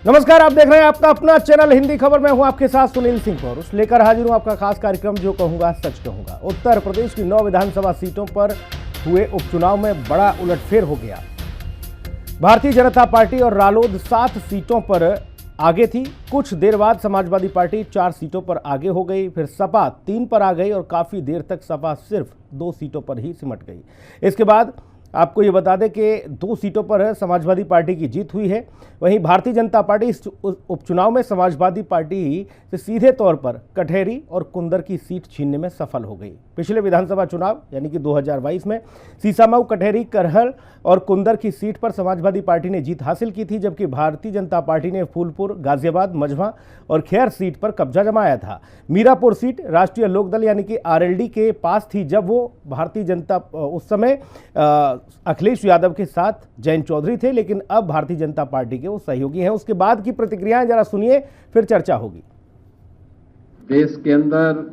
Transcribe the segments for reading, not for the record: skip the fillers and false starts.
नमस्कार, आप देख रहे हैं आपका अपना चैनल हिंदी खबर। मैं हूं आपके साथ सुनील सिंह पौरुष लेकर हाजिर हूं आपका खास कार्यक्रम जो कहूंगा सच कहूंगा। उत्तर प्रदेश की 9 विधानसभा सीटों पर हुए उपचुनाव में बड़ा उलटफेर हो गया। भारतीय जनता पार्टी और रालोद 7 सीटों पर आगे थी। कुछ देर बाद समाजवादी पार्टी 4 सीटों पर आगे हो गई, फिर सपा 3 पर आ गई और काफी देर तक सपा सिर्फ 2 सीटों पर ही सिमट गई। इसके बाद आपको ये बता दें कि 2 सीटों पर समाजवादी पार्टी की जीत हुई है। वहीं भारतीय जनता पार्टी इस उपचुनाव में समाजवादी पार्टी से सीधे तौर पर कटहरी और कुंदर की सीट छीनने में सफल हो गई। पिछले विधानसभा चुनाव यानी कि 2022 में सीसामऊ, कटहरी, करहल और कुंदर की सीट पर समाजवादी पार्टी ने जीत हासिल की थी, जबकि भारतीय जनता पार्टी ने फूलपुर, गाजियाबाद, मझवा और खैर सीट पर कब्जा जमाया था। मीरापुर सीट राष्ट्रीय लोकदल यानी कि आरएलडी के पास थी, जब वो भारतीय जनता उस समय अखिलेश यादव के साथ जयंत चौधरी थे, लेकिन अब भारतीय जनता पार्टी के वो सहयोगी हैं। उसके बाद की प्रतिक्रियाएं जरा सुनिए, फिर चर्चा होगी। देश के अंदर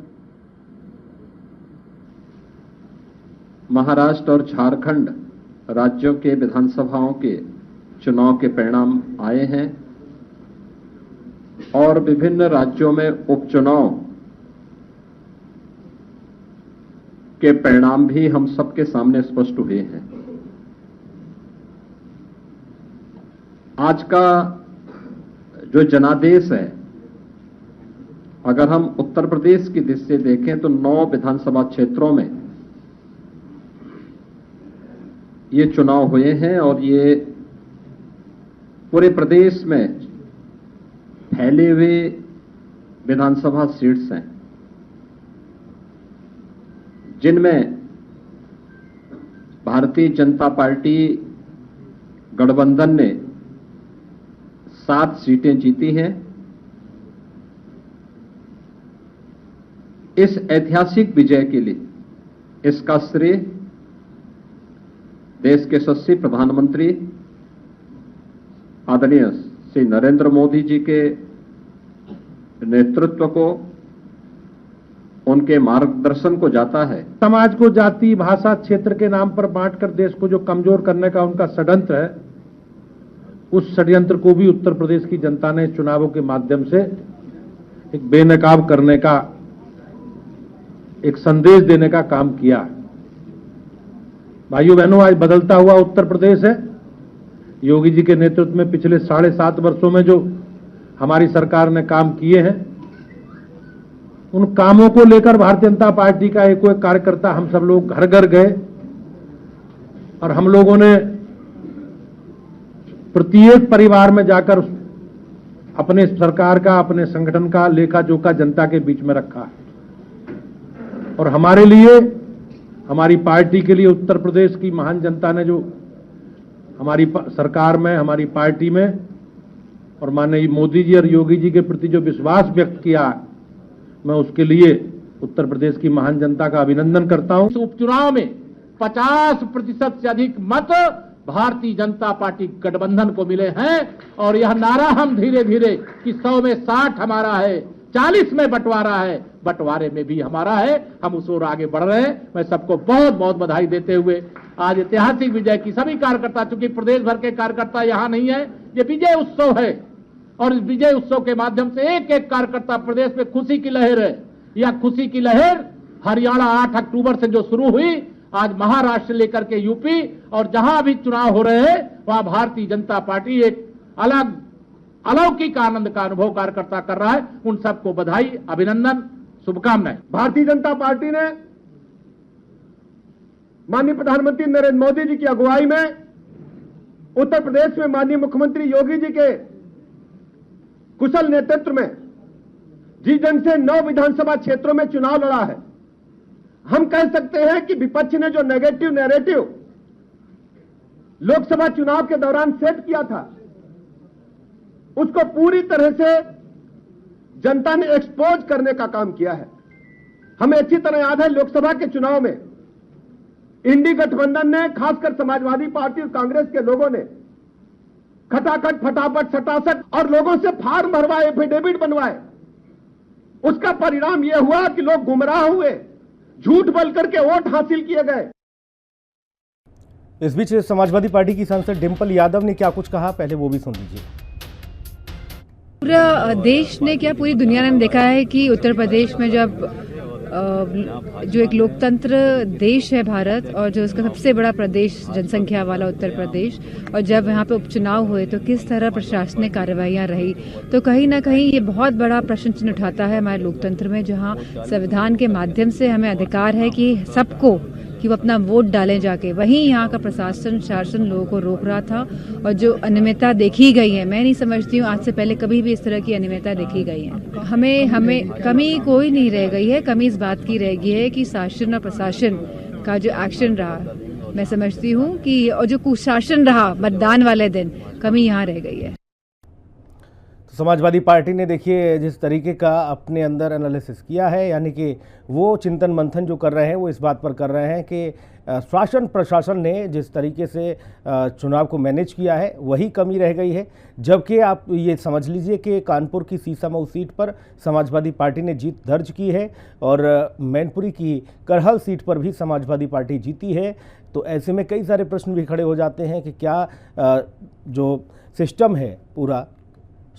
महाराष्ट्र और झारखंड राज्यों के विधानसभाओं के चुनाव के परिणाम आए हैं और विभिन्न राज्यों में उपचुनाव के परिणाम भी हम सबके सामने स्पष्ट हुए हैं। आज का जो जनादेश है, अगर हम उत्तर प्रदेश की दृष्टि से देखें तो 9 विधानसभा क्षेत्रों में ये चुनाव हुए हैं और ये पूरे प्रदेश में फैले हुए विधानसभा सीट्स हैं, जिनमें भारतीय जनता पार्टी गठबंधन ने 7 सीटें जीती हैं। इस ऐतिहासिक विजय के लिए इसका श्रेय देश के यशस्वी प्रधानमंत्री आदरणीय श्री नरेंद्र मोदी जी के नेतृत्व को, उनके मार्गदर्शन को जाता है। समाज को जाति, भाषा, क्षेत्र के नाम पर बांटकर देश को जो कमजोर करने का उनका षड्यंत्र है, उस षड्यंत्र को भी उत्तर प्रदेश की जनता ने चुनावों के माध्यम से एक बेनकाब करने का, एक संदेश देने का काम किया। भाइयों बहनों, आज बदलता हुआ उत्तर प्रदेश है। योगी जी के नेतृत्व में पिछले 7.5 वर्षों में जो हमारी सरकार ने काम किए हैं, उन कामों को लेकर भारतीय जनता पार्टी का एक कार्यकर्ता, हम सब लोग घर घर गए और हम लोगों ने प्रत्येक परिवार में जाकर अपने सरकार का, अपने संगठन का लेखा जोखा जनता के बीच में रखा है। और हमारे लिए, हमारी पार्टी के लिए उत्तर प्रदेश की महान जनता ने जो हमारी सरकार में, हमारी पार्टी में और माननीय मोदी जी और योगी जी के प्रति जो विश्वास व्यक्त किया, मैं उसके लिए उत्तर प्रदेश की महान जनता का अभिनंदन करता हूं। इस उपचुनाव में 50% से अधिक मत भारतीय जनता पार्टी गठबंधन को मिले हैं और यह नारा हम धीरे धीरे कि 100 में 60 हमारा है, 40 में बंटवारा है, बंटवारे में भी हमारा है, हम उस ओर आगे बढ़ रहे हैं। मैं सबको बहुत बहुत बधाई देते हुए आज ऐतिहासिक विजय की सभी कार्यकर्ता, चूंकि प्रदेश भर के कार्यकर्ता यहां नहीं है, ये विजय उत्सव है और इस विजय उत्सव के माध्यम से एक एक कार्यकर्ता प्रदेश में खुशी की लहर है। यह खुशी की लहर हरियाणा 8 अक्टूबर से जो शुरू हुई, आज महाराष्ट्र से लेकर के यूपी और जहां भी चुनाव हो रहे हैं वहां भारतीय जनता पार्टी एक अलग अलौकिक आनंद का अनुभव कार्यकर्ता कर रहा है। उन सबको बधाई, अभिनंदन, शुभकामनाएं। भारतीय जनता पार्टी ने माननीय प्रधानमंत्री नरेंद्र मोदी जी की अगुवाई में उत्तर प्रदेश में माननीय मुख्यमंत्री योगी जी के कुशल नेतृत्व में जी ढंग से 9 विधानसभा क्षेत्रों में चुनाव लड़ा है। हम कह सकते हैं कि विपक्ष ने जो नेगेटिव नैरेटिव लोकसभा चुनाव के दौरान सेट किया था, उसको पूरी तरह से जनता ने एक्सपोज करने का काम किया है। हमें अच्छी तरह याद है, लोकसभा के चुनाव में इंडी गठबंधन ने, खासकर समाजवादी पार्टी और कांग्रेस के लोगों ने खटाखट, फटाफट, सटासट और लोगों से फार्म भरवाए, एफिडेविट बनवाए। उसका परिणाम यह हुआ कि लोग गुमराह हुए, झूठ बोल करके वोट हासिल किए गए। इस बीच समाजवादी पार्टी की सांसद डिंपल यादव ने क्या कुछ कहा, पहले वो भी सुन लीजिए। पूरा देश ने क्या, पूरी दुनिया ने देखा है कि उत्तर प्रदेश में जब जो एक लोकतंत्र देश है भारत, और जो उसका सबसे बड़ा प्रदेश जनसंख्या वाला उत्तर प्रदेश, और जब यहाँ पे उपचुनाव हुए तो किस तरह प्रशासनिक कार्रवाइयाँ रही, तो कहीं ना कहीं ये बहुत बड़ा प्रश्न चिन्ह उठाता है हमारे लोकतंत्र में, जहाँ संविधान के माध्यम से हमें अधिकार है कि सबको कि वो अपना वोट डालें जाके, वहीं यहाँ का प्रशासन शासन लोगों को रोक रहा था। और जो अनियमितता देखी गई है, मैं नहीं समझती हूँ आज से पहले कभी भी इस तरह की अनियमितता देखी गई है। हमें कमी कोई नहीं रह गई है, कमी इस बात की रह गई है कि शासन और प्रशासन का जो एक्शन रहा, मैं समझती हूँ कि, और जो कुशासन रहा मतदान वाले दिन, कमी यहाँ रह गई है। समाजवादी पार्टी ने देखिए जिस तरीके का अपने अंदर एनालिसिस किया है, यानी कि वो चिंतन मंथन जो कर रहे हैं वो इस बात पर कर रहे हैं कि शासन प्रशासन ने जिस तरीके से चुनाव को मैनेज किया है वही कमी रह गई है। जबकि आप ये समझ लीजिए कि कानपुर की सीसामऊ सीट पर समाजवादी पार्टी ने जीत दर्ज की है और मैनपुरी की करहल सीट पर भी समाजवादी पार्टी जीती है। तो ऐसे में कई सारे प्रश्न भी खड़े हो जाते हैं कि क्या जो सिस्टम है पूरा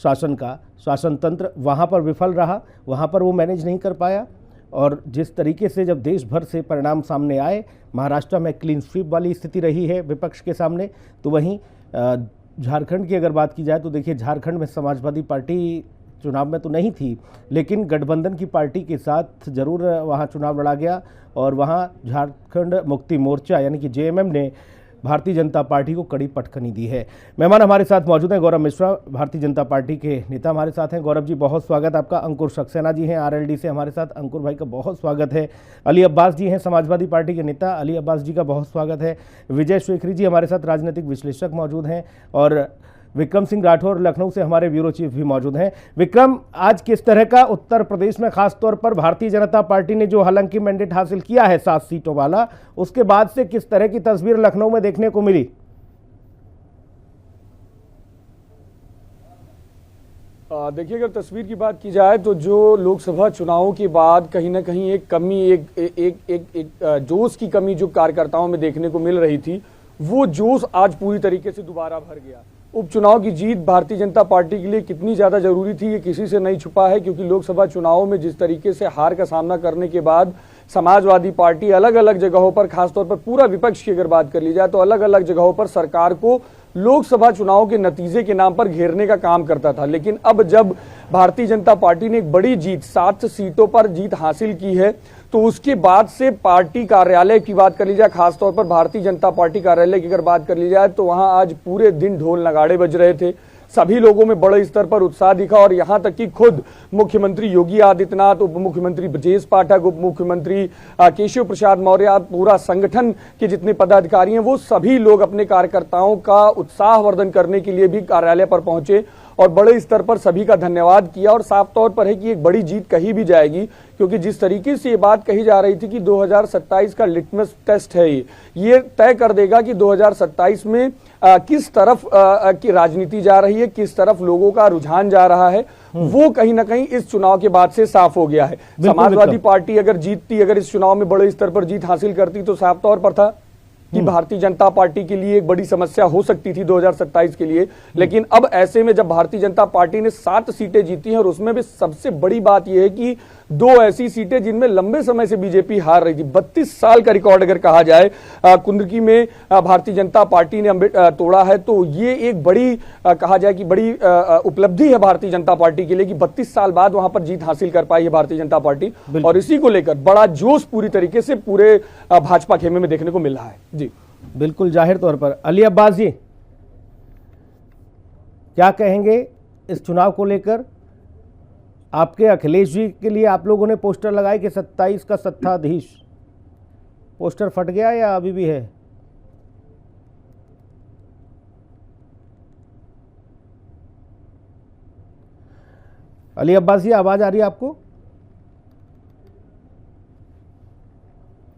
शासन का, शासन तंत्र वहाँ पर विफल रहा, वहाँ पर वो मैनेज नहीं कर पाया। और जिस तरीके से जब देश भर से परिणाम सामने आए, महाराष्ट्र में क्लीन स्वीप वाली स्थिति रही है विपक्ष के सामने, तो वहीं झारखंड की अगर बात की जाए तो देखिए झारखंड में समाजवादी पार्टी चुनाव में तो नहीं थी, लेकिन गठबंधन की पार्टी के साथ ज़रूर वहाँ चुनाव लड़ा गया और वहाँ झारखंड मुक्ति मोर्चा यानी कि जेएमएम ने भारतीय जनता पार्टी को कड़ी पटखनी दी है। मेहमान हमारे साथ मौजूद हैं गौरव मिश्रा, भारतीय जनता पार्टी के नेता हमारे साथ हैं। गौरव जी बहुत स्वागत आपका। अंकुर सक्सेना जी हैं आरएलडी से हमारे साथ, अंकुर भाई का बहुत स्वागत है। अली अब्बास जी हैं समाजवादी पार्टी के नेता, अली अब्बास जी का बहुत स्वागत है। विजय शेखरी जी हमारे साथ राजनीतिक विश्लेषक मौजूद हैं और विक्रम सिंह राठौर लखनऊ से हमारे ब्यूरो चीफ भी मौजूद हैं। विक्रम, आज किस तरह का उत्तर प्रदेश में खासतौर पर भारतीय जनता पार्टी ने जो हालांकि मैंडेट हासिल किया है 7 सीटों वाला, उसके बाद से किस तरह की तस्वीर लखनऊ में देखने को मिली? देखिए, अगर तस्वीर की बात की जाए तो जो लोकसभा चुनावों के बाद कहीं ना कहीं एक कमी, एक जोश की कमी जो कार्यकर्ताओं में देखने को मिल रही थी, वो जोश आज पूरी तरीके से दोबारा भर गया। उपचुनाव की जीत भारतीय जनता पार्टी के लिए कितनी ज्यादा जरूरी थी ये किसी से नहीं छुपा है, क्योंकि लोकसभा चुनावों में जिस तरीके से हार का सामना करने के बाद समाजवादी पार्टी अलग अलग जगहों पर, खासतौर पर पूरा विपक्ष की अगर बात कर ली जाए तो अलग अलग जगहों पर सरकार को लोकसभा चुनाव के नतीजे के नाम पर घेरने का काम करता था। लेकिन अब जब भारतीय जनता पार्टी ने एक बड़ी जीत, 7 सीटों पर जीत हासिल की है, तो उसके बाद से पार्टी कार्यालय की बात कर ली जाए, खासतौर पर भारतीय जनता पार्टी कार्यालय की अगर बात कर ली जाए तो वहां आज पूरे दिन ढोल नगाड़े बज रहे थे। सभी लोगों में बड़े स्तर पर उत्साह दिखा और यहां तक कि खुद मुख्यमंत्री योगी आदित्यनाथ, उप मुख्यमंत्री ब्रजेश पाठक, उप मुख्यमंत्री केशव प्रसाद मौर्य, पूरा संगठन के जितने पदाधिकारी हैं वो सभी लोग अपने कार्यकर्ताओं का उत्साहवर्धन करने के लिए भी कार्यालय पर पहुंचे और बड़े स्तर पर सभी का धन्यवाद किया। और साफ तौर पर है कि एक बड़ी जीत कही भी जाएगी, क्योंकि जिस तरीके से ये बात कही जा रही थी कि 2027 का लिटमस टेस्ट है, ये तय कर देगा कि 2027 में किस तरफ की राजनीति जा रही है, किस तरफ लोगों का रुझान जा रहा है, वो कहीं ना कहीं इस चुनाव के बाद से साफ हो गया है। समाजवादी पार्टी अगर जीतती, अगर इस चुनाव में बड़े स्तर पर जीत हासिल करती तो साफ तौर पर था कि भारतीय जनता पार्टी के लिए एक बड़ी समस्या हो सकती थी 2027 के लिए। लेकिन अब ऐसे में जब भारतीय जनता पार्टी ने 7 सीटें जीती हैं और उसमें भी सबसे बड़ी बात यह है कि 2 ऐसी सीटें जिनमें लंबे समय से बीजेपी हार रही थी, 32 साल का रिकॉर्ड अगर कहा जाए कुंदकी में भारतीय जनता पार्टी ने तोड़ा है, तो ये एक बड़ी कहा जाए कि बड़ी उपलब्धि है भारतीय जनता पार्टी के लिए कि 32 साल बाद वहां पर जीत हासिल कर पाई है भारतीय जनता पार्टी। और इसी को लेकर बड़ा जोश पूरी तरीके से पूरे भाजपा खेमे में देखने को मिल रहा है। जी बिल्कुल जाहिर तौर पर। अली अब्बास जी क्या कहेंगे इस चुनाव को लेकर? आपके अखिलेश जी के लिए आप लोगों ने पोस्टर लगाए कि 27 का सत्ताधीश, पोस्टर फट गया या अभी भी है? अली अब्बास जी आवाज आ रही है आपको?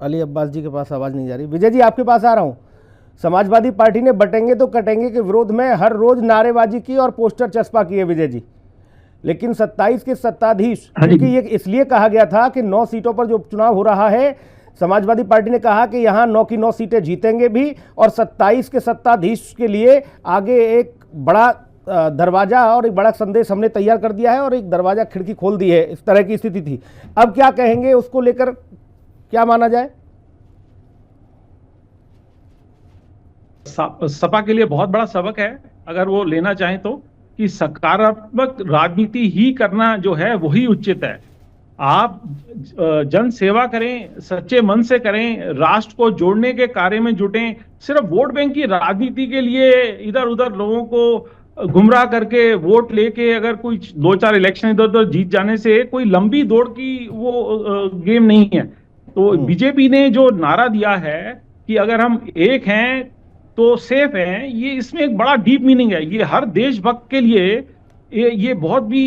अली अब्बास जी के पास आवाज नहीं जा रही। विजय जी आपके पास आ रहा हूं। समाजवादी पार्टी ने बटेंगे तो कटेंगे के विरोध में हर रोज नारेबाजी की और पोस्टर चस्पा किए विजय जी, लेकिन 27 के सत्ताधीश, क्योंकि ये इसलिए कहा गया था कि 9 सीटों पर जो उपचुनाव हो रहा है, समाजवादी पार्टी ने कहा कि यहां 9 की 9 सीटें जीतेंगे भी और 27 के सत्ताधीश के लिए आगे एक बड़ा दरवाजा और एक बड़ा संदेश हमने तैयार कर दिया है और एक दरवाजा खिड़की खोल दी है, इस तरह की स्थिति थी। अब क्या कहेंगे, उसको लेकर क्या माना जाए? सपा के लिए बहुत बड़ा सबक है, अगर वो लेना चाहें तो, कि सकारात्मक राजनीति ही करना जो है वही उचित है। आप जन सेवा करें, सच्चे मन से करें, राष्ट्र को जोड़ने के कार्य में जुटें। सिर्फ वोट बैंक की राजनीति के लिए इधर उधर लोगों को गुमराह करके वोट लेके अगर कोई 2-4 इलेक्शन इधर उधर जीत जाने से कोई लंबी दौड़ की वो गेम नहीं है। तो बीजेपी ने जो नारा दिया है कि अगर हम एक हैं तो सेफ हैं, ये इसमें एक बड़ा डीप मीनिंग है। ये हर देशभक्त के लिए ये बहुत भी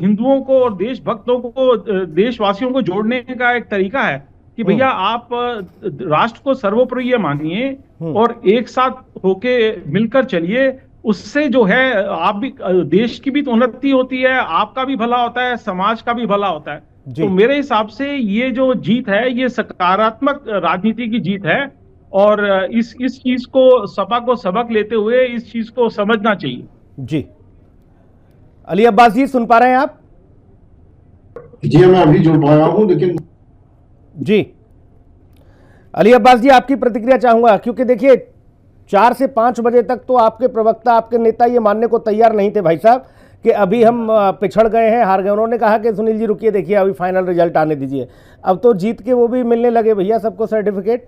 हिंदुओं को और देशभक्तों को, देशवासियों को जोड़ने का एक तरीका है कि भैया आप राष्ट्र को सर्वोपरि मानिए और एक साथ होके मिलकर चलिए। उससे जो है आप भी, देश की भी तो उन्नति होती है, आपका भी भला होता है, समाज का भी भला होता है। तो मेरे हिसाब से ये जो जीत है ये सकारात्मक राजनीति की जीत है और इस चीज को, सपा को सबक लेते हुए इस चीज को समझना चाहिए। जी अली अब्बास जी, सुन पा रहे हैं आप? जी मैं अभी जुड़ पाया हूं, लेकिन जी अली अब्बास जी, आपकी प्रतिक्रिया चाहूंगा, क्योंकि देखिए 4 से 5 बजे तक तो आपके प्रवक्ता, आपके नेता ये मानने को तैयार नहीं थे भाई साहब कि अभी हम पिछड़ गए हैं, हार गए। उन्होंने कहा कि सुनील जी रुकिए, देखिए अभी फाइनल रिजल्ट आने दीजिए। अब तो जीत के वो भी मिलने लगे भैया सबको सर्टिफिकेट।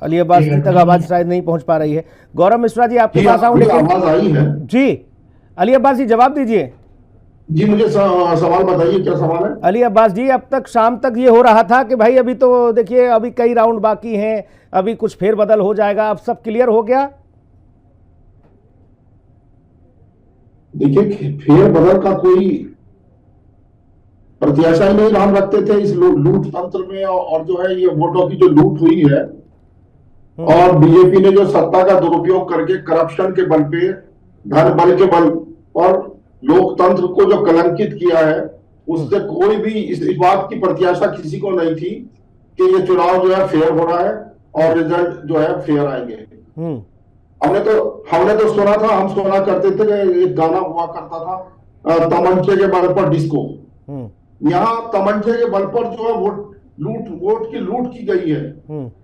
अली अब्बास जी तक आवाज शायद नहीं पहुंच पा रही है। गौरव मिश्रा जी आपके पास आऊं, लेकिन आवाज आई है जी। अली अब्बास जी जवाब दीजिए। जी मुझे सवाल बताइए, क्या सवाल है? अली अब्बास जी, अब तक शाम तक ये हो रहा था कि भाई अभी तो देखिए अभी कई राउंड बाकी हैं, अभी कुछ फेरबदल हो जाएगा, अब सब क्लियर हो गया? देखिए फेरबदल का कोई प्रत्याशा ही नहीं हम रखते थे इस लूट तंत्र में, और जो है ये वोटों की जो लूट हुई है और बीजेपी ने जो सत्ता का दुरुपयोग करके करप्शन के बल पे, धन बल के बल और लोकतंत्र को जो कलंकित किया है, उससे कोई भी इस बात की प्रत्याशा किसी को नहीं थी कि ये चुनाव जो है फेयर हो रहा है और रिजल्ट जो है फेयर आएंगे। हमने तो सुना था, हम सुना करते थे कि एक गाना हुआ करता था, तमंचे के बल पर डिस्को। यहाँ तमंचे के बल पर जो है वोट की लूट की गई है,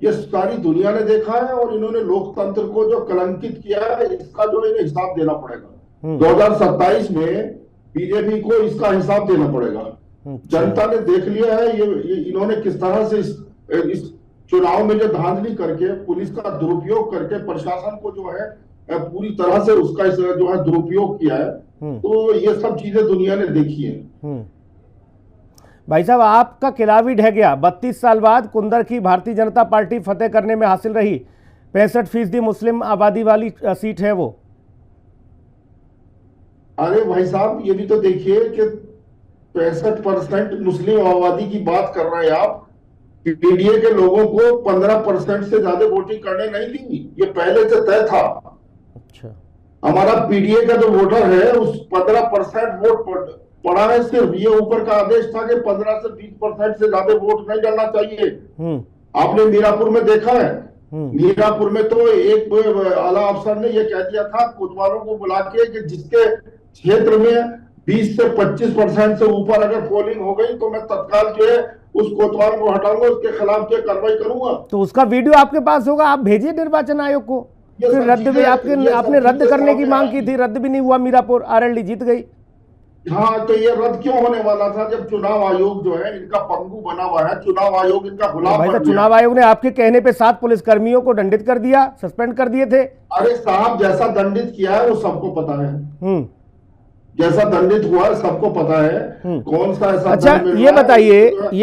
ये सारी दुनिया ने देखा है और इन्होंने लोकतंत्र को जो कलंकित किया है इसका जो इन्हें हिसाब देना पड़ेगा। 2027 में बीजेपी को इसका हिसाब देना पड़ेगा। जनता ने देख लिया है ये इन्होंने किस तरह से इस चुनाव में जो धांधली करके, पुलिस का दुरुपयोग करके, प्रशासन को जो है पूरी तरह से उसका जो है दुरुपयोग किया है। तो ये सब चीजें दुनिया ने देखी है। भाई साहब, आपका किला भी ढह गया। 32 साल बाद कुंदर की भारतीय जनता पार्टी फतेह करने में हासिल रही। 65% मुस्लिम आबादी वाली सीट है वो। अरे भाई साहब, ये भी तो देखिए कि 65% मुस्लिम आबादी की बात कर रहे हैं आप। पीडीए के लोगों को 15% से ज्यादा वोटिंग करने नहीं दी, ये पहले से तय था। अच्छा, हमारा पीडीए का जो वोटर है उस 15% वोट पड़ा है सिर्फ। ये ऊपर का आदेश था कि 15 से 20% से ज्यादा वोट नहीं डालना चाहिए। आपने मीरापुर में देखा है, मीरापुर में तो एक आला अफसर ने यह कह दिया था कोतवालों को बुला के कि जिसके क्षेत्र में 20 से 25% से ऊपर अगर पोलिंग हो गई तो मैं तत्काल जो है उस कोतवाल को हटाऊंगा, उसके खिलाफ जो कार्रवाई करूंगा। तो उसका वीडियो आपके पास होगा, आप भेजिए निर्वाचन आयोग को। फिर रद्द भी आपने रद्द करने की मांग की थी, रद्द भी नहीं हुआ। मीरापुर आरएलडी जीत गई। हाँ, तो ये रद्द क्यों होने वाला था जब चुनाव आयोग जो है इनका पंगु बना हुआ है, चुनाव आयोग इनका गुलाम बन गया। चुनाव आयोग ने आपके कहने पे 7 पुलिसकर्मियों को दंडित कर दिया, सस्पेंड कर दिए थे। अरे साहब, जैसा दंडित किया है वो सबको पता है। जैसा दंडित हुआ है सबको पता है। कौन सा ऐसा? अच्छा, ये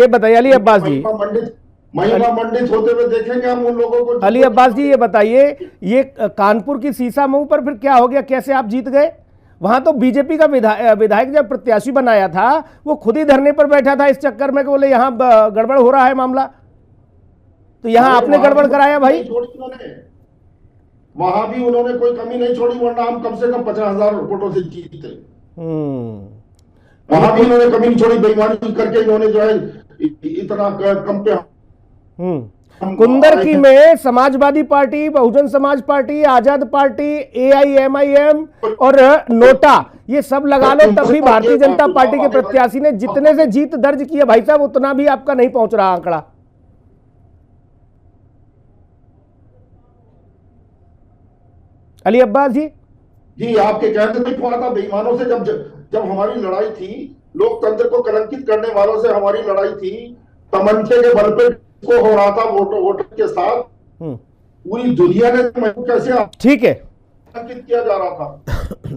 बताइए अली अब्बास जी, महिमा मंडित होते हुए देखेंगे हम उन लोगों को। अली अब्बास जी ये बताइए, ये कानपुर की सीसामऊ पर फिर क्या हो गया, कैसे आप जीत गए? वहां तो बीजेपी का विधायक जब प्रत्याशी बनाया था वो खुद ही धरने पर बैठा था इस चक्कर में कि बोले यहाँ गड़बड़ हो रहा है मामला। तो यहाँ आपने गड़बड़ कराया भाई। वहां भी उन्होंने कोई कमी नहीं छोड़ी, वरना हम कम से कम 50,000 वोटों से जीते। वहां भी उन्होंने कमी नहीं छोड़ी, बेईमानी करके इन्होंने जो है इतना कम पे। कुंदरकी में समाजवादी पार्टी, बहुजन समाज पार्टी, आजाद पार्टी, AIMIM और नोटा, ये सब लगा लो तब भी भारतीय जनता पार्टी के प्रत्याशी ने जितने से जीत दर्ज की है भाई साहब, उतना भी आपका नहीं पहुंच रहा आंकड़ा। अली अब्बास जी आपके कहते नहीं हुआ था बेईमानों से, जब हमारी लड़ाई थी, लोकतंत्र को कलंकित करने वालों से हमारी लड़ाई थी, तमंचे के बल पे को हो रहा था वोटर के साथ, पूरी दुनिया ने कैसे ठीक है कलंकित किया जा रहा था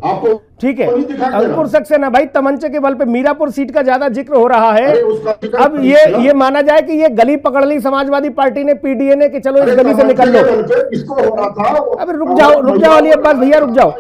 आपको, ठीक है। अंकुर सक्सेना भाई, तमंचे के बल पे मीरापुर सीट का ज्यादा जिक्र हो रहा है। अब ये माना जाए कि ये गली पकड़ ली समाजवादी पार्टी ने, PDA ने, कि चलो इस गली से निकल लो। अब रुक जाओ अली अब्बास भैया, रुक जाओ।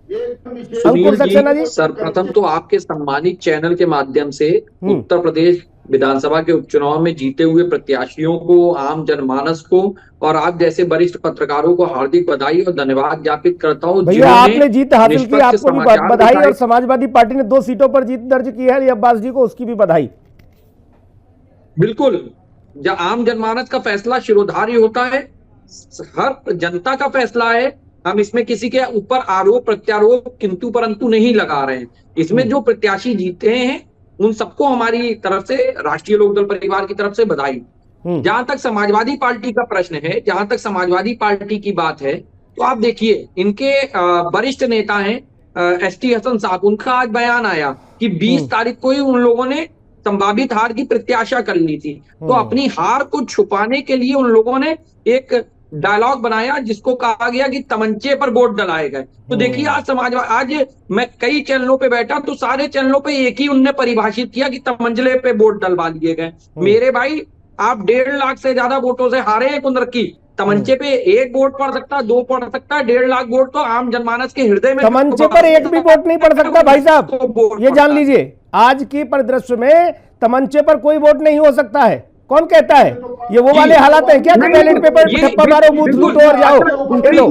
अंकुर सक्सेना जी, सर्वप्रथम तो आपके सम्मानित चैनल के माध्यम से उत्तर प्रदेश विधानसभा के उपचुनाव में जीते हुए प्रत्याशियों को, आम जनमानस को और आप जैसे वरिष्ठ पत्रकारों को हार्दिक बधाई और धन्यवाद ज्ञापित करता हूं। भैया आपने जीत हासिल की, आपको भी बधाई, और समाजवादी पार्टी ने 2 सीटों पर जीत दर्ज की है, अब्बास जी को उसकी भी बधाई। बिल्कुल, जब आम जनमानस का फैसला शिरोधार्य होता है, हर जनता का फैसला है, हम इसमें किसी के ऊपर आरोप प्रत्यारोप किंतु परंतु नहीं लगा रहे हैं। इसमें जो प्रत्याशी जीते हैं उन सबको हमारी तरफ से, राष्ट्रीय लोकदल परिवार की तरफ से बधाई। जहां तक समाजवादी पार्टी का प्रश्न है, जहां तक समाजवादी पार्टी की बात है, तो आप देखिए इनके वरिष्ठ नेता हैं ST हसन साहब, उनका आज बयान आया कि 20 तारीख को ही उन लोगों ने संभावित हार की प्रत्याशा कर ली थी। तो अपनी हार को छुपाने के लिए उन लोगों ने एक डायलॉग बनाया जिसको कहा गया कि तमंचे पर वोट डलाए गए। तो देखिए आज मैं कई चैनलों पे बैठा तो सारे चैनलों पे एक ही उनने परिभाषित किया कि तमंचले पे वोट डलवा लिए गए। मेरे भाई, आप 1.5 लाख से ज्यादा वोटों से हारे हैं कुंदरकी। तमंचे पे 1 वोट पड़ सकता, 2 पड़ सकता, 1.5 लाख वोट तो आम जनमानस के हृदय में, तमंचे पर 1 भी वोट नहीं पड़ सकता भाई साहब, ये जान लीजिए। आज की परिदृश्य में तमंचे पर कोई वोट नहीं हो सकता है। कौन कहता है? ये वो वाले हालात हैं क्या कि बैलेट पेपर ठप्पा मारो, बूथ लूटो और जाओ खेलो।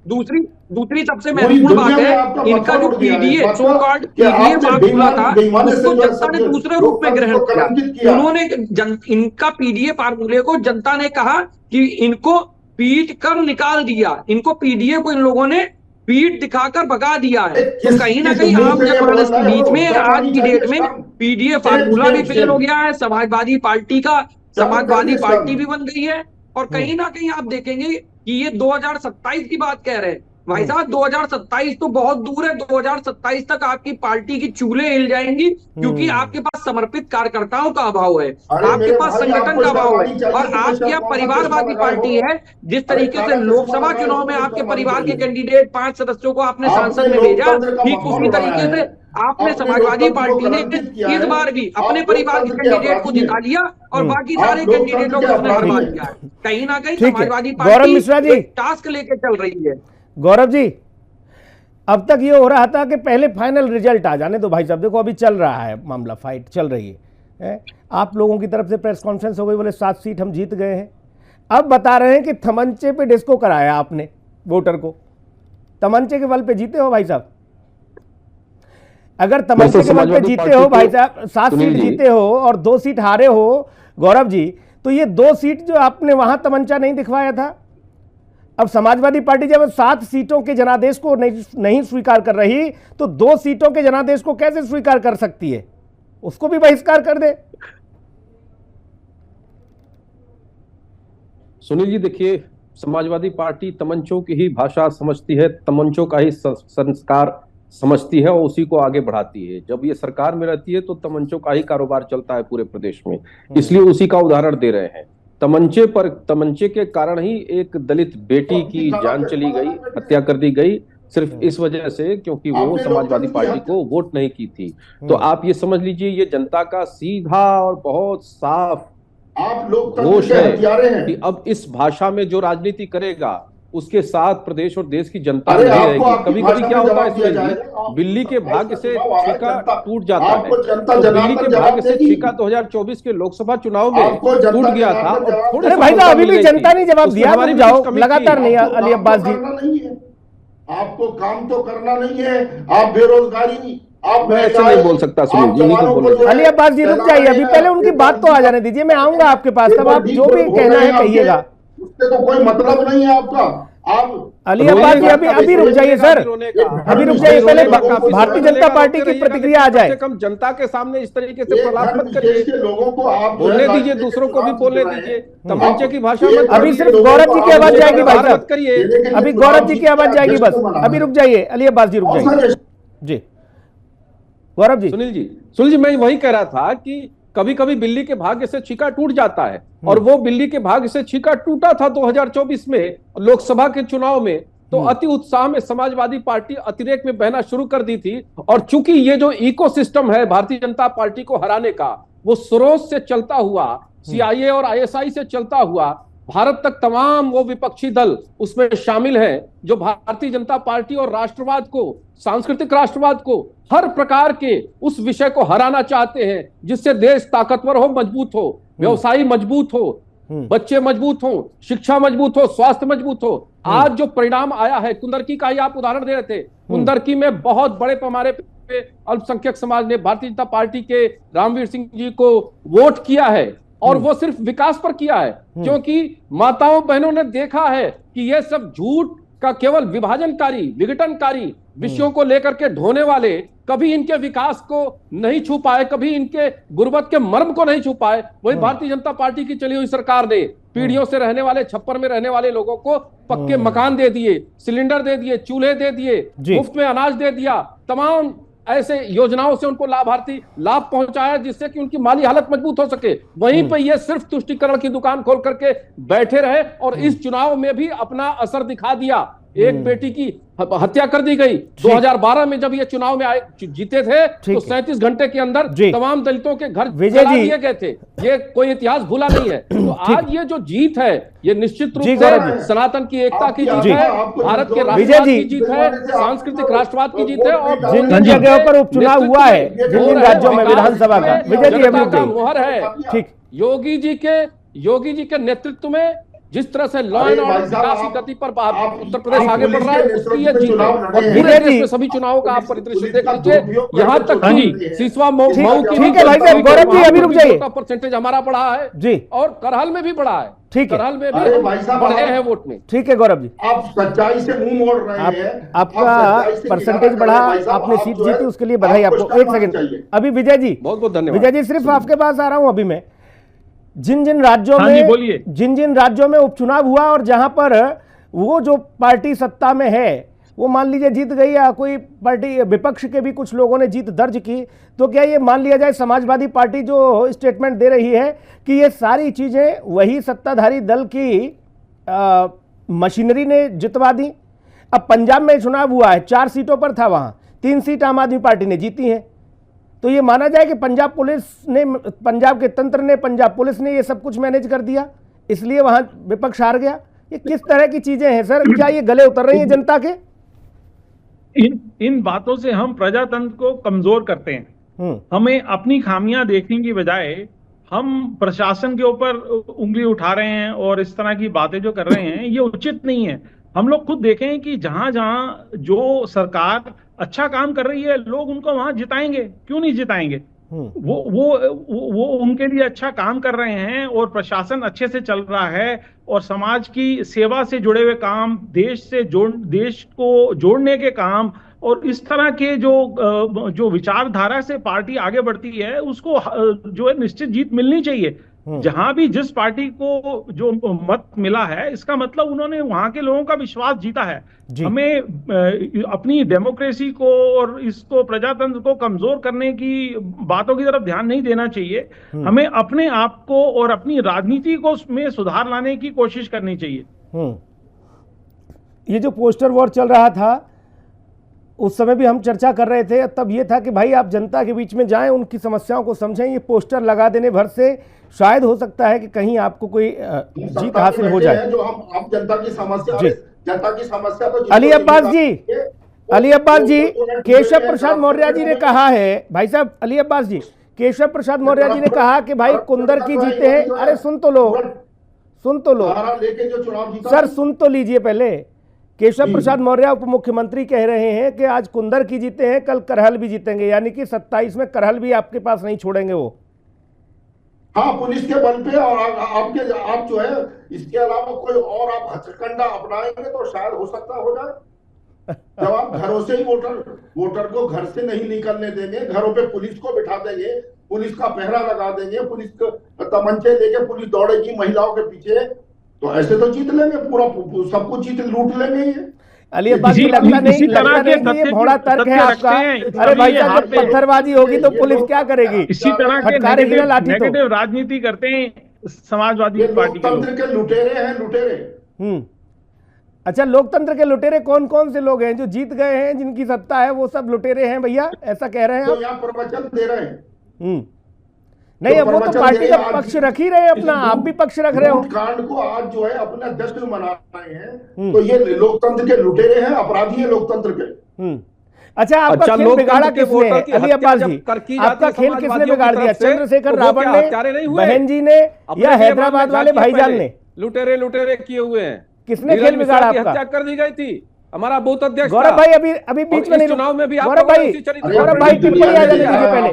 दूसरी सबसे महत्वपूर्ण बात है, इनका जो PDA so called PDA formula था, उसको जनता ने दूसरे रूप में ग्रहण किया। उन्होंने इनका PDA फार्मूले को जनता ने कहा कि इनको पीट कर निकाल दिया, इनको PDA को इन लोगों ने पीठ दिखाकर भगा दिया है। तो कहीं ना कहीं आम जनमानस के बीच में आज की डेट में PDA फार्मूला भी फेल हो गया है, समाजवादी पार्टी भी बन गई है। और कहीं ना कहीं आप देखेंगे कि ये 2027 की बात कह रहे हैं भाई साहब, 2027 तो बहुत दूर है। 2027 तक आपकी पार्टी की चूल्हे हिल जाएंगी, क्योंकि आपके पास समर्पित कार्यकर्ताओं का अभाव है, आपके पास संगठन का अभाव है, और आपकी अब परिवारवादी पार्टी है। जिस तरीके से लोकसभा चुनाव में आपके परिवार के कैंडिडेट 5 सदस्यों को आपने सांसद में भेजा, ठीक उसी तरीके से आपने समाजवादी पार्टी ने इस बार भी अपने परिवार के कैंडिडेट को जिता लिया और बाकी सारे कैंडिडेटों को उसने हरवा दिया। कहीं ना कहीं समाजवादी पार्टी टास्क लेके चल रही है। गौरव जी, अब तक ये हो रहा था कि पहले फाइनल रिजल्ट आ जाने दो भाई साहब। देखो अभी चल रहा है मामला, फाइट चल रही है। आप लोगों की तरफ से प्रेस कॉन्फ्रेंस हो गई, बोले 7 सीट हम जीत गए हैं। अब बता रहे हैं कि तमंचे पे डिस्को कराया आपने वोटर को। तमंचे के बल पे जीते हो भाई साहब? अगर तमंचे के बल पे जीते हो भाई साहब, 7 सीट जीते हो और 2 सीट हारे हो गौरव जी, तो ये 2 सीट जो आपने वहां तमंचा नहीं दिखवाया था, अब समाजवादी पार्टी जब 7 सीटों के जनादेश को नहीं स्वीकार कर रही, तो 2 सीटों के जनादेश को कैसे स्वीकार कर सकती है? उसको भी बहिष्कार कर दे। सुनील जी, देखिए, समाजवादी पार्टी तमंचों की ही भाषा समझती है, तमंचों का ही संस्कार समझती है और उसी को आगे बढ़ाती है। जब ये सरकार में रहती है तो तमंचों का ही कारोबार चलता है पूरे प्रदेश में, इसलिए उसी का उदाहरण दे रहे हैं। तमंचे के कारण ही एक दलित बेटी की जान चली गई, हत्या कर दी गई, सिर्फ इस वजह से क्योंकि वो समाजवादी पार्टी को वोट नहीं की थी। तो आप ये समझ लीजिए, ये जनता का सीधा और बहुत साफ रोष है कि अब इस भाषा में जो राजनीति करेगा उसके साथ प्रदेश और देश की जनता नहीं रहेगी। कभी कभी क्या होता है इसमें, बिल्ली के भाग्य से छीका टूट जाता है। तो बिल्ली के भाग्य से छीका 2024 के लोकसभा चुनाव में टूट गया था। अरे भाई साहब, अभी भी जनता ने जवाब दिया, जाओ लगातार नहीं। अली अब्बास जी, आपको काम तो करना नहीं है, आप बेरोजगारी आप मैं ऐसे नहीं बोल सकता सुनील जी, नहीं बोल। अली अब्बास जी रुक जाइए, अभी पहले उनकी बात तो आ जाने दीजिए, मैं आऊंगा आपके पास, तब आप जो भी कहना है कहिएगा। उससे तो कोई मतलब नहीं है आपका। आप अली अब्बास जी अभी रुक जाइए सर, अभी रुक जाइए, पहले भारतीय जनता पार्टी की प्रतिक्रिया आ जाए। कम जनता के सामने इस तरीके से प्रलाप मत करिए, लोगों को आप बोलने दीजिए, दूसरों को भी बोलने दीजिए, तमंचे की भाषा मत। अभी सिर्फ गौरव जी की आवाज जाएगी भाई साहब, करिए, अभी गौरव जी की आवाज जाएगी बस, अभी रुक जाइए अली अब्बास जी, रुक जाइए जी। गौरव जी। सुनील जी मैं वही कह रहा था कि कभी कभी बिल्ली के भाग्य से छीका टूट जाता है, और वो बिल्ली के भाग्य से छीका टूटा था 2024 में लोकसभा के चुनाव में। तो अति उत्साह में समाजवादी पार्टी अतिरेक में बहना शुरू कर दी थी, और चूंकि ये जो इकोसिस्टम है भारतीय जनता पार्टी को हराने का, वो स्रोत से चलता हुआ, सीआईए और आईएसआई से चलता हुआ भारत तक तमाम वो विपक्षी दल उसमें शामिल हैं जो भारतीय जनता पार्टी और राष्ट्रवाद को, सांस्कृतिक राष्ट्रवाद को, हर प्रकार के उस विषय को हराना चाहते हैं जिससे देश ताकतवर हो, मजबूत हो, व्यवसायी मजबूत हो, बच्चे मजबूत हो, शिक्षा मजबूत हो, स्वास्थ्य मजबूत हो। आज जो परिणाम आया है, कुंदरकी का ही आप उदाहरण दे रहे थे, कुंदरकी में बहुत बड़े पैमाने पे अल्पसंख्यक समाज ने भारतीय जनता पार्टी के रामवीर सिंह जी को वोट किया है, और वो सिर्फ विकास पर किया है, क्योंकि माताओं बहनों ने देखा है कि ये सब झूठ का केवल विभाजनकारी, विघटनकारी विषयों को लेकर के ढोने वाले कभी इनके विकास को नहीं छू पाए, कभी इनके गुर्बत के मर्म को नहीं छू पाए। वही भारतीय जनता पार्टी की चली हुई सरकार ने पीढ़ियों से रहने वाले, छप्पर में रहने वाले लोगों को पक्के मकान दे दिए, सिलेंडर दे दिए, चूल्हे दे दिए, मुफ्त में अनाज दे दिया, तमाम ऐसे योजनाओं से उनको लाभार्थी लाभ पहुंचाया जिससे कि उनकी माली हालत मजबूत हो सके। वहीं पे ये सिर्फ तुष्टीकरण की दुकान खोल करके बैठे रहे, और इस चुनाव में भी अपना असर दिखा दिया। एक बेटी की हत्या कर दी गई 2012 में, जब ये चुनाव में आए जीते थे तो 37 घंटे के अंदर तमाम दलितों के घर जला दिए गए थे। ये कोई इतिहास भूला नहीं है। तो आज ये जो जीत है, ये निश्चित रूप से सनातन की एकता की जीत है, भारत के राष्ट्रवाद की जीत है, सांस्कृतिक राष्ट्रवाद की जीत है, और जिन जगहों पर उपचुनाव हुआ है, जिन राज्यों में विधानसभा का, विजय जी अभी मोहर है। ठीक, योगी जी के नेतृत्व में जिस तरह से लॉ एंड ऑर्डर विकास की गति पर उत्तर प्रदेश आगे बढ़ रहा है, उसकी ये जीत है। और पूरे देश में सभी चुनावों का आप परिदृश्य देख लीजिए, यहाँ तक कि सिसवा मऊ की, ठीक है भाई साहब, गौरव जी अभी रुक जाइए, परसेंटेज हमारा बढ़ा है जी, और करहल में भी बढ़ा है। ठीक है, करहल में भी बढ़े हैं वोट में। ठीक है गौरव जी, आप सच्चाई से मुंह मोड़ रहे हैं, आपका परसेंटेज बढ़ा, आपने सीट जीती, उसके लिए बधाई आपको। एक सेकंड, अभी विजय जी, बहुत बहुत धन्यवाद। विजय जी सिर्फ आपके पास आ रहा हूं अभी मैं। जिन जिन राज्यों में उपचुनाव हुआ और जहां पर वो जो पार्टी सत्ता में है वो मान लीजिए जीत गई, या कोई पार्टी विपक्ष के भी कुछ लोगों ने जीत दर्ज की, तो क्या ये मान लिया जाए समाजवादी पार्टी जो स्टेटमेंट दे रही है कि ये सारी चीजें वही सत्ताधारी दल की मशीनरी ने जितवा दी? अब पंजाब में चुनाव हुआ है, 4 सीटों पर था, वहां 3 सीट आम आदमी पार्टी ने जीती हैं, तो ये माना जाए कि पंजाब पुलिस ने, पंजाब के तंत्र ने, पंजाब पुलिस ने ये सब कुछ मैनेज कर दिया, इसलिए वहां विपक्ष हार गया? ये किस तरह की चीजें हैं सर? क्या ये गले उतर रही है जनता के? इन बातों से हम प्रजातंत्र को कमजोर करते हैं। हमें अपनी खामियां देखने की बजाय हम प्रशासन के ऊपर उंगली उठा रहे हैं, और इस तरह की बातें जो कर रहे हैं ये उचित नहीं है। हम लोग खुद देखें कि जहां जहां जो सरकार अच्छा काम कर रही है, लोग उनको वहां जिताएंगे, क्यों नहीं जिताएंगे? वो उनके लिए अच्छा काम कर रहे हैं, और प्रशासन अच्छे से चल रहा है, और समाज की सेवा से जुड़े हुए काम, देश को जोड़ने के काम, और इस तरह के जो विचारधारा से पार्टी आगे बढ़ती है, उसको जो है निश्चित जीत मिलनी चाहिए। जहां भी जिस पार्टी को जो मत मिला है, इसका मतलब उन्होंने वहां के लोगों का विश्वास जीता है। हमें अपनी डेमोक्रेसी को और इसको, प्रजातंत्र को कमजोर करने की बातों की तरफ ध्यान नहीं देना चाहिए। हमें अपने आप को और अपनी राजनीति को में सुधार लाने की कोशिश करनी चाहिए। ये जो पोस्टर वॉर चल रहा था, उस समय भी हम चर्चा कर रहे थे, तब ये था कि भाई आप जनता के बीच में जाएं, उनकी समस्याओं को समझें। ये पोस्टर लगा देने भर से शायद हो सकता है कि कहीं आपको कोई जीत हासिल हो जाए। जो हम जनता की समस्या तो अली अब्बास जी, केशव प्रसाद मौर्य जी ने कहा है, भाई साहब अली अब्बास जी, केशव प्रसाद मौर्य जी ने कहा कि भाई कुंदर की जीते हैं। अरे सुन तो लो सर, सुन तो लीजिए पहले। केशव प्रसाद मौर्य उप मुख्यमंत्री कह रहे हैं कि आज कुंदर की जीते हैं, कल करहल भी जीतेंगे, यानी कि 27 में करहल भी आपके पास नहीं छोड़ेंगे वो। हाँ, पुलिस के बल पे और आप जो है इसके अलावा कोई और आप हथकंडा अपनाएंगे तो शायद हो सकता हो जाए। जब आप घरों से ही वोटर को घर से नहीं निकलने देंगे, घरों पे पुलिस को बिठा देंगे, पुलिस का पहरा लगा देंगे, पुलिस को तमंचे देके पुलिस दौड़ेगी महिलाओं के पीछे, तो ऐसे तो जीत लेंगे, पूरा सब कुछ जीत लूट लेंगे ये। अली अब्बास जी, लगता नहीं कि ये भोड़ा तर्क है आपका। अरे भाई साहब, जब पत्थरबाजी होगी तो पुलिस क्या करेगी? इसी तरह के नेगेटिव राजनीति करते हैं समाजवादी पार्टी के लोकतंत्र के लुटेरे हैं, लुटेरे। अच्छा, लोकतंत्र के लुटेरे कौन कौन से लोग हैं? जो जीत गए हैं, जिनकी सत्ता है, वो सब लुटेरे हैं भैया, ऐसा कह रहे हैं आप? यहाँ प्रवचन दे रहे हैं। नहीं, अब वो तो पार्टी का पक्ष रख ही रहे हैं अपना, आप भी पक्ष रख रहे हो। कांड को आज जो है अपना जश्न मना रहे हैं, तो ये लोकतंत्र के लुटेरे हैं, अपराधी है लोकतंत्र के। अच्छा, आपका खेल बिगाड़ा किसने? अली अब्बास जी, आपका खेल किसने बिगाड़ दिया? चंद्रशेखर रावण ने, बहन जी ने, या हैदराबाद वाले भाईजान ने? लुटेरे किए हुए हैं। किसने खेल बिगाड़ा आपका? हत्या कर दी गई थी, हमारा बूथ अध्यक्ष गौरव भाई अभी बीच में नहीं, चुनाव में भी गौरव भाई टिप्पणी आ जाने दीजिए पहले।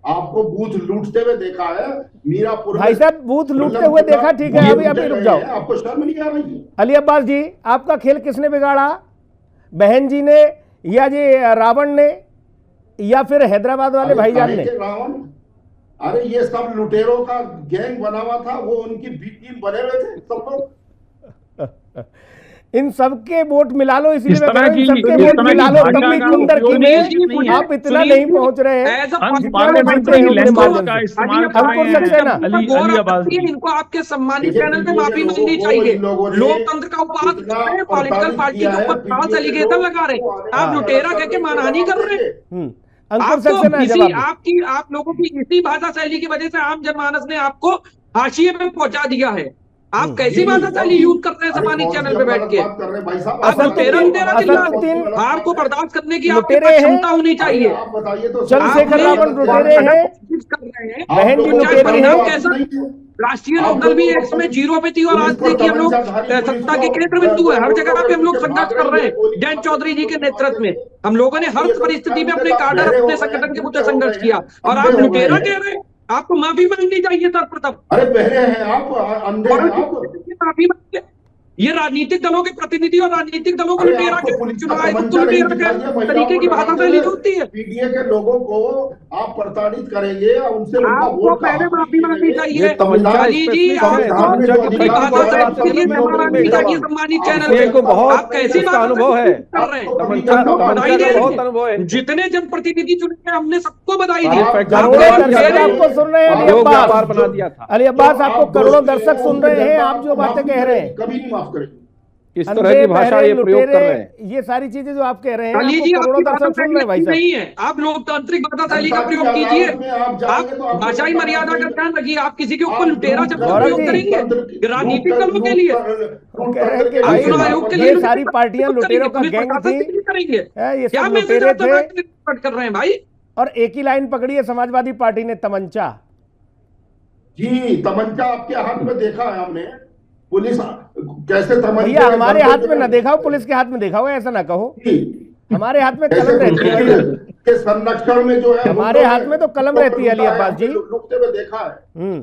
आपको बूथ लूटते हुए देखा है मीरापुर भाई साहब, बूथ लूटते हुए देखा, ठीक है, अभी रुक जाओ। आपको शर्म नहीं आ रही? अली अब्बास जी, आपका खेल किसने बिगाड़ा? बहन जी ने, या जी रावण ने, या फिर हैदराबाद वाले भाईजान ने? रावण, अरे ये सब लुटेरों का गैंग बना हुआ था, वो उनकी बी टीम बने हुए थे सब लोग। इन सबके वोट मिला लो, इसलिए मैं कह रहा हूं सबके वोट मिला लो, तब भी कुंदर की में आप इतना नहीं पहुंच रहे हैं। इनको आपके सम्मानित चैनल पे माफी मांगनी चाहिए। लोकतंत्र का उपहास कर रहे हैं, पॉलिटिकल पार्टी के ऊपर खास एलिगेशन लगा रहे हैं, आप लुटेरा कह के मानहानि कर रहे हैं। आप लोगों की इसी भाषा शैली की वजह से आम जनमानस ने आपको हाशिए में पहुंचा दिया है। आप कैसी भाषा शैली यूज कर रहे हैं सम्मानित चैनल पे बैठ के? हार को बर्दाश्त करने की आपके पास क्षमता होनी चाहिए। चंद्रशेखर रावण लुटेरे हैं, बहन जी लुटेरी है। राष्ट्रीय लोकदल भी इसमें 0 पे थी और आज देखिए हम लोग सत्ता के केंद्र बिंदु है। हर जगह पे हम लोग संघर्ष कर रहे हैं। जयंत चौधरी जी के नेतृत्व में हम लोगों ने हर परिस्थिति में अपने काडर, अपने संगठन के मुद्दे संघर्ष किया, और आप लुटेरा कह रहे हैं। आपको माफी मांगनी चाहिए सर्वप्रथम। अरे बहरे हैं आप, अंधे हैं आप। माफी मांगे। ये राजनीतिक दलों के प्रतिनिधि और राजनीतिक दलों को लुटेरा के चुनाव आयोग को लुटेरा के तरीके की भाषा शैली होती है। पीडीए के लोगों को आप प्रताड़ित करेंगे, उनसे आपको पहले माफी मांगनी चाहिए। सम्मानित चैनल आप कैसी अनुभव है कर रहे हैं? जितने जनप्रतिनिधि चुने हमने सबको बधाई दी। आपको सुन रहे हैं अली अब्बास, आपको करोड़ों दर्शक सुन रहे हैं, आप जो बातें कह रहे हैं कभी नहीं माफ करेंगे। किस तरह की भाषा ये प्रयोग कर रहे हैं? ये सारी चीजें जो आप कह रहे हैं, करोड़ों दर्शक सुन रहे हैं भाई साहब। नहीं है, आप लोकतांत्रिक भाषा शैली का प्रयोग कीजिए। आप भाषाई मर्यादा का ध्यान रखिए। आप किसी के ऊपर लुटेरा जब प्रयोग करेंगे राजनीतिक दलों के लिए, आयोग के लिए, सारी पार्टियां लुटेरों का गैंग थी करेंगे। क्या मैसेज कर रहे हैं भाई? और एक ही लाइन पकड़ी है समाजवादी पार्टी ने, तमंचा। जी, तमंचा आपके हाथ में देखा है हमने। पुलिस कैसे भैया हमारे हाथ में ना देखा हो, पुलिस के हाथ में देखा हो, ऐसा ना कहो। हमारे हाथ में कलम रहती है के संरक्षण में जो है, हमारे हाथ में तो कलम रहती है अली अब्बास जी। रुकते हुए देखा है।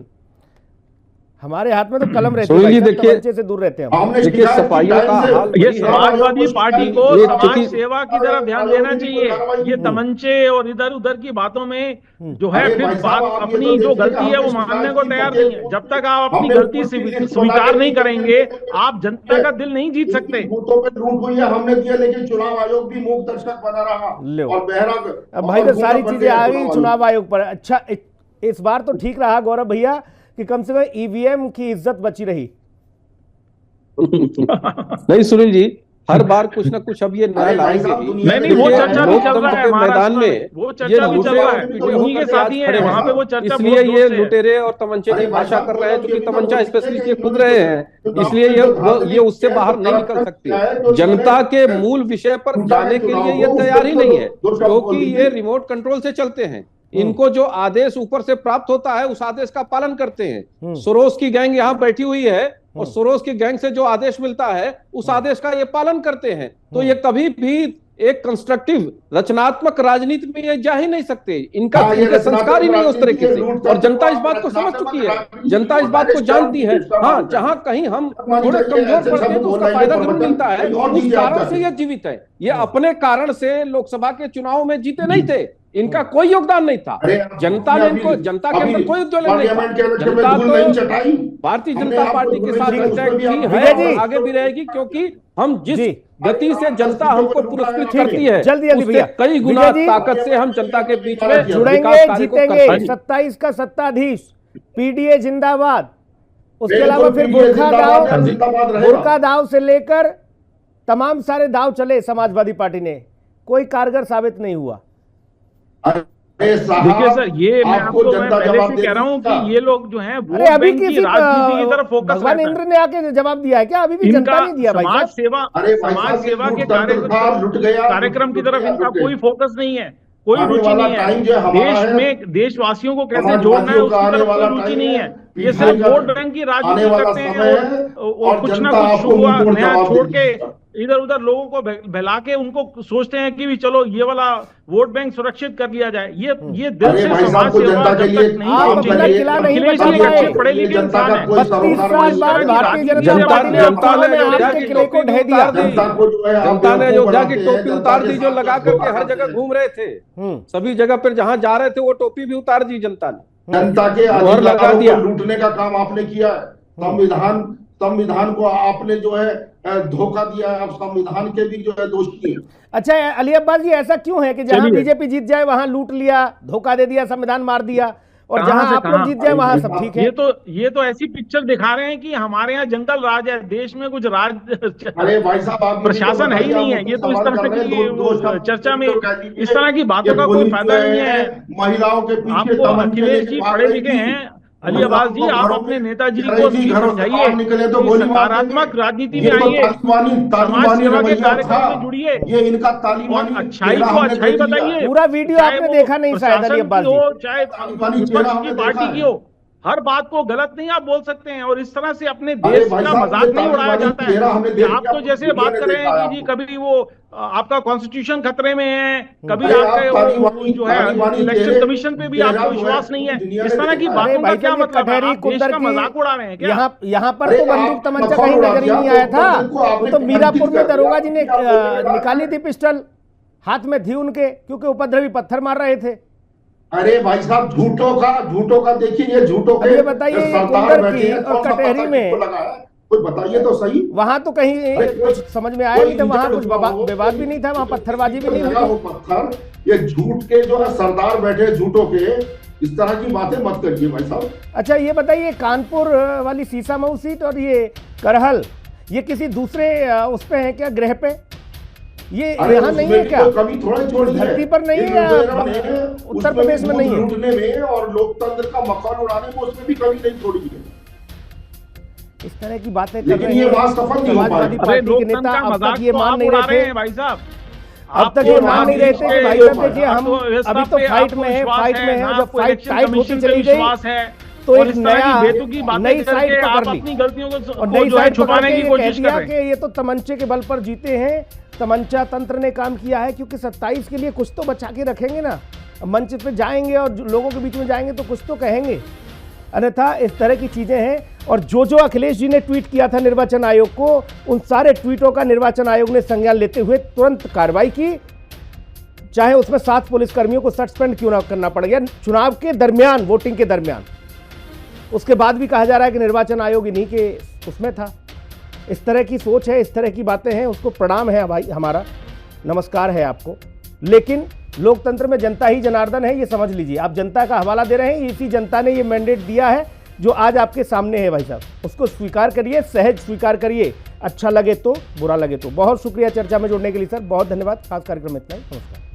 हमारे हाथ में तो कलम रहती है, देखिए से दूर रहते हैं। देखिए सफाइयों का हाल, ये समाजवादी पार्टी को समाज सेवा की तरफ ध्यान देना चाहिए। ये तमंचे और इधर उधर की बातों में जो है फिर बात अपनी जो गलती है वो मानने को तैयार नहीं है। जब तक आप अपनी गलती स्वीकार नहीं करेंगे, आप जनता का दिल नहीं जीत सकते। बूथों पे लूट हुई है, हमने किया, लेकिन चुनाव आयोग भी मूक दर्शक बना रहा और बहरा। अब भाई तो सारी चीजें आ गई चुनाव आयोग पर। अच्छा, इस बार तो ठीक रहा गौरव भैया कि कम से कम ईवीएम की इज्जत बची रही। नहीं सुनील जी, हर बार कुछ ना कुछ अब ये नया लाएंगे। नहीं, वो चर्चा भी चल रहा है मैदान में, वो चर्चा भी चल रहा है, उन्हीं के साथी हैं वहां पे वो चर्चा। इसलिए ये लुटेरे और तमंचे की भाषा कर रहे हैं, क्योंकि तमंचा स्पेशलिस्ट ये खुद रहे हैं, इसलिए ये उससे बाहर नहीं निकल सकते। जनता के मूल विषय पर जाने के लिए ये तैयार ही नहीं है, क्योंकि ये रिमोट कंट्रोल से चलते हैं। इनको जो आदेश ऊपर से प्राप्त होता है उस आदेश का पालन करते हैं। सोरोस की गैंग यहाँ बैठी हुई है, और सोरोस की गैंग से जो आदेश मिलता है उस आदेश का ये पालन करते हैं। तो ये कभी भी एक कंस्ट्रक्टिव रचनात्मक राजनीति में ये जा ही नहीं सकते। इनका इनके संस्कार ही नहीं उस तरीके से, और जनता इस बात को समझ चुकी है, जनता इस बात को जानती है। हाँ, जहां कहीं हम थोड़े कमजोर पड़ते हैं तो उसका फायदा जरूर मिलता है, उस कारण से ये जीवित है। ये अपने कारण से लोकसभा के चुनाव में जीते नहीं थे, इनका कोई योगदान नहीं था। जनता ने इनको, जनता के अंदर कोई उद्वेलन नहीं था। जनता तो भारतीय जनता पार्टी के साथ है, आगे भी रहेगी, क्योंकि हम जिस गति से जनता हमको पुरस्कृत करती है, उससे कई गुना ताकत से हम जनता के बीच में जुड़ेंगे, जीतेंगे। 27 का सत्ताधीश, पीडीए जिंदाबाद। उसके अलावा फिर बुरका दाव से लेकर तमाम सारे दाव चले समाजवादी पार्टी ने, कोई कारगर साबित नहीं हुआ। देखिए सर, ये मैं आपको पहले से कह रहा हूँ कि ये लोग जो हैं वो अभी की राजनीति की तरफ फोकस भगवान इंद्र ने आके जवाब दिया है क्या? अभी भी जनता नहीं दिया भाई। समाज सेवा के कार्यक्रम की तरफ इनका कोई फोकस नहीं है, कोई रुचि नहीं है। देश में देशवासियों को कैसे जोड़ना है उसकी तरफ कोई रुचि नहीं है। ये सिर्फ वोट बैंक की राजनीति करते हैं और कुछ ना कुछ हुआ नया छोड़ के इधर उधर लोगों को बहला के उनको सोचते हैं कि भी चलो ये वाला वोट बैंक सुरक्षित कर लिया जाए। ये दिल से समाज सेवा जब तक नहीं पहुंचेगी। पढ़े लिखे इंसान है, 32 साल बाद भारतीय जनता पार्टी ने आपके किले को ढह दिया। जनता ने अयोध्या की टोपी उतार दी जो लगा करके हर जगह घूम रहे थे, सभी जगह पर जहां जा रहे थे वो टोपी भी उतार दी जनता ने। जनता के अधिकारों को लूटने का काम आपने किया है। संविधान को आपने जो है धोखा दिया है। अब संविधान के भी जो है दोषी है। अच्छा अली अब्बास जी, ऐसा क्यों है कि जहां बीजेपी जीत जाए वहां लूट लिया, धोखा दे दिया, संविधान मार दिया, और जहां आप लोग जीत जाए वहां सब ठीक है? ये तो ऐसी पिक्चर दिखा रहे हैं कि हमारे यहाँ जंगल राज है, देश में कुछ राज भाई साहब प्रशासन है ही नहीं है। ये तो इस तरह की चर्चा में इस तरह की बातों का कोई फायदा नहीं है। महिलाओं के पीछे आपको अखिलेश जी पढ़े लिखे हैं, अली अब्बास जी आप अपने नेताजी को समझाइए कि सकारात्मक राजनीति में आइए, समाज सेवा के कार्यक्रम में जुड़िए, ये इनका तालीमानी और अच्छाई को अच्छाई बताइए। पूरा वीडियो आपने देखा नहीं शायद अली अब्बास जी, चाहे विपक्ष की पार्टी की हो, हर बात को गलत नहीं आप बोल सकते हैं। और इस तरह से अपने देश का मजाक नहीं उड़ाया जाता है। आप तो जैसे बात कर रहे हैं कि जी कभी वो आपका कॉन्स्टिट्यूशन खतरे में है, कभी आपका जो है इलेक्शन कमीशन पे भी आपको विश्वास नहीं है। इस तरह की बातों का क्या मतलब है? आप देश का मजाक उड़ा रहे हैं क्या? यहाँ पर तो बंदूक तमंचा कहीं नजर ही नहीं आया था। तो मीरापुर में दरोगा जी ने निकाली थी पिस्टल, हाथ में थी उनके, क्योंकि उपद्रवी पत्थर मार रहे थे। अरे भाई साहब झूठों का देखिए, ये झूठों के बताइए कुंदर की और कटहरी में कुछ बताइए तो सही। वहां तो कहीं कुछ समझ में आया नहीं था, वहां कुछ विवाद भी नहीं था, वहां पत्थरबाजी भी नहीं हुई। वो पत्थर, ये झूठ के जो है सरदार बैठे झूठों के, इस तरह की बातें मत करिए भाई साहब। अच्छा ये बताइए, कानपुर वाली सीसामऊ सीट और ये करहल, ये किसी दूसरे उस पे है क्या, ग्रह पे? ये यहाँ नहीं है क्या? कभी थोड़ा धरती पर नहीं है, उत्तर प्रदेश में नहीं है? लूटने में और लोकतंत्र का मकान उड़ाने में उसमें भी कभी नहीं छोड़ी है। इस तरह की बातें कर रहे हैं समाजवादी पार्टी के नेता। अब तक ये मान नहीं रहे थे भाई साहब, अब तक ये मान नहीं रहे थे कि भाई साहब देखिए हम अभी तो फाइट में है, जब फाइट टाइट होती चली गई तो एक नई साइड पकड़ ली और नई साइड छुपाने की कोशिश कर रहे हैं कि ये तो तमंचे के बल पर जीते हैं, तमंचा तंत्र ने काम किया है। क्योंकि 27 के लिए कुछ तो बचा के रखेंगे ना, मंच पे जाएंगे और लोगों के बीच में जाएंगे तो कुछ तो कहेंगे, अन्यथा इस तरह की चीजें हैं। और जो अखिलेश जी ने ट्वीट किया था निर्वाचन आयोग को, उन सारे ट्वीटों का निर्वाचन आयोग ने संज्ञान लेते हुए तुरंत कार्रवाई की, चाहे उसमें 7 पुलिसकर्मियों को सस्पेंड क्यों ना करना पड़ गया चुनाव के दरमियान, वोटिंग के दरमियान। उसके बाद भी कहा जा रहा है कि निर्वाचन आयोग इन्हीं के उसमें था। इस तरह की सोच है, इस तरह की बातें हैं, उसको प्रणाम है भाई, हमारा नमस्कार है आपको। लेकिन लोकतंत्र में जनता ही जनार्दन है, ये समझ लीजिए। आप जनता का हवाला दे रहे हैं, इसी जनता ने ये मैंडेट दिया है जो आज आपके सामने है भाई साहब। उसको स्वीकार करिए, सहज स्वीकार करिए, अच्छा लगे तो बुरा लगे तो। बहुत शुक्रिया चर्चा में जुड़ने के लिए सर, बहुत धन्यवाद। खास कार्यक्रम में इतना ही, नमस्कार।